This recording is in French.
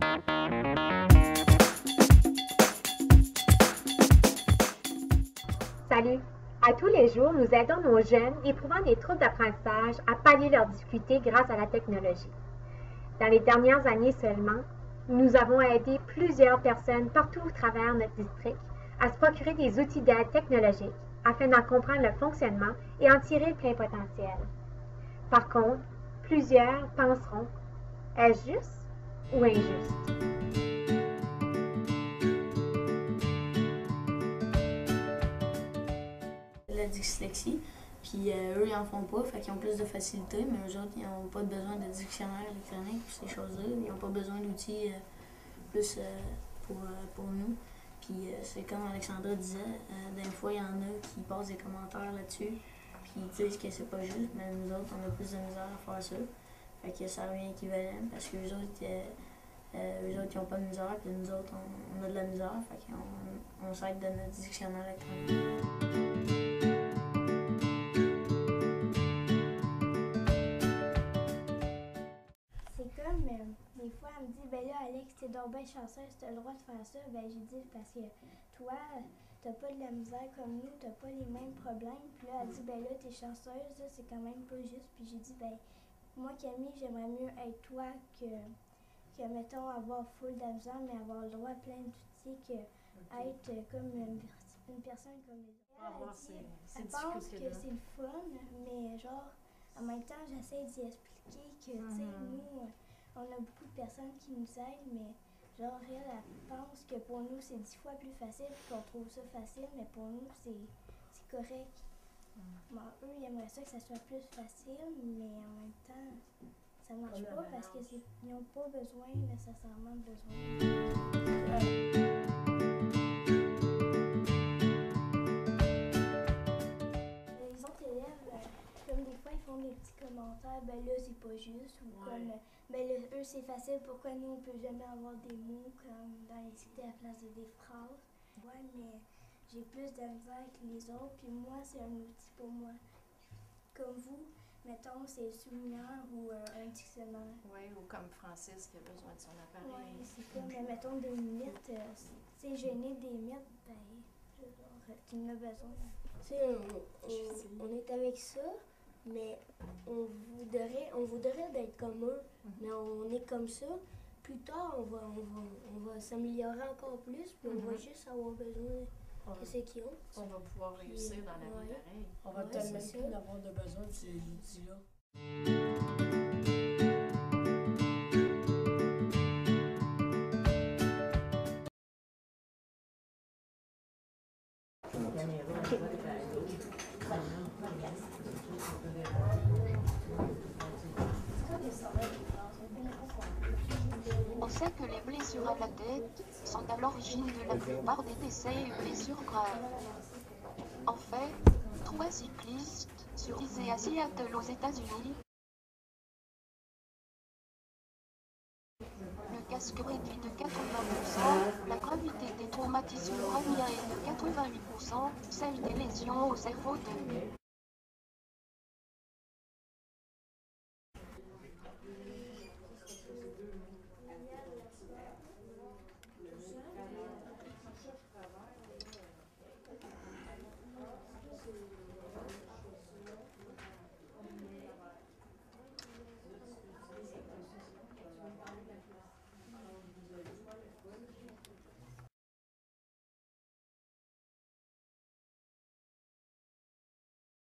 Salut! À tous les jours, nous aidons nos jeunes éprouvant des troubles d'apprentissage à pallier leurs difficultés grâce à la technologie. Dans les dernières années seulement, nous avons aidé plusieurs personnes partout au travers notre district à se procurer des outils d'aide technologique afin d'en comprendre le fonctionnement et en tirer le plein potentiel. Par contre, plusieurs penseront, est-ce juste ou injuste? La dyslexie, puis eux, ils en font pas, fait qu'ils ont plus de facilité, mais eux autres, ils n'ont pas besoin de dictionnaire électronique, ces choses-là. Ils n'ont pas besoin d'outils plus pour nous. Puis c'est comme Alexandra disait, des fois, il y en a qui passent des commentaires là-dessus, puis ils disent que c'est pas juste, mais nous autres, on a plus de misère à faire ça. Fait que ça revient équivalent, parce que eux autres, ils n'ont pas de misère, puis nous autres, on a de la misère, fait qu'on s'aide de notre dictionnaire électronique. C'est comme, des fois, elle me dit, ben là, Alex, t'es donc bien chanceuse, t'as le droit de faire ça. Ben, j'ai dit, parce que toi, t'as pas de la misère comme nous, t'as pas les mêmes problèmes. Puis là, elle dit, ben là, t'es chanceuse, là, c'est quand même pas juste. Puis j'ai dit, ben, moi, Camille, j'aimerais mieux être toi que mettons, avoir full de la misère, mais avoir le droit à plein d'outils, que être comme une personne comme les autres. Elle pense que c'est le fun, mais genre, en même temps, j'essaie d'y expliquer que, tu sais, nous, on a beaucoup de personnes qui nous aident, mais genre, elle pense que pour nous, c'est 10 fois plus facile, puis qu'on trouve ça facile, mais pour nous, c'est correct. Bon, eux, ils aimeraient ça que ça soit plus facile, mais en même temps, ça marche pas parce qu'ils n'ont pas besoin, nécessairement, Les autres élèves, comme des fois, ils font des petits commentaires, ben là, c'est pas juste, ou comme, ben là, eux, c'est facile, pourquoi nous, on peut jamais avoir des mots comme dans les cités à la place de des phrases. Ouais, mais j'ai plus de misère que les autres, puis moi, c'est un outil pour moi. Comme vous, mettons, c'est le souligneur ou un dictionnaire. Oui, ou comme Francis qui a besoin de son appareil. Oui, c'est comme, mais mettons, des limites, c'est gêner des mythes, ben, tu en as besoin. Tu sais, on est avec ça, mais on voudrait d'être comme eux, mais on est comme ça. Plus tard, on va s'améliorer encore plus, puis on va juste avoir besoin de ce qu'ils ont. On va pouvoir réussir dans la vie pareil. On va tellement plus avoir de besoin de ces outils-là. On sait que les blessures à la tête sont à l'origine de la plupart des décès et blessures graves. En fait, 3 cyclistes sur 10 à Seattle aux États-Unis. Le casque réduit de 80%, la gravité des traumatismes crâniens est de 88%, celle des lésions au cerveau de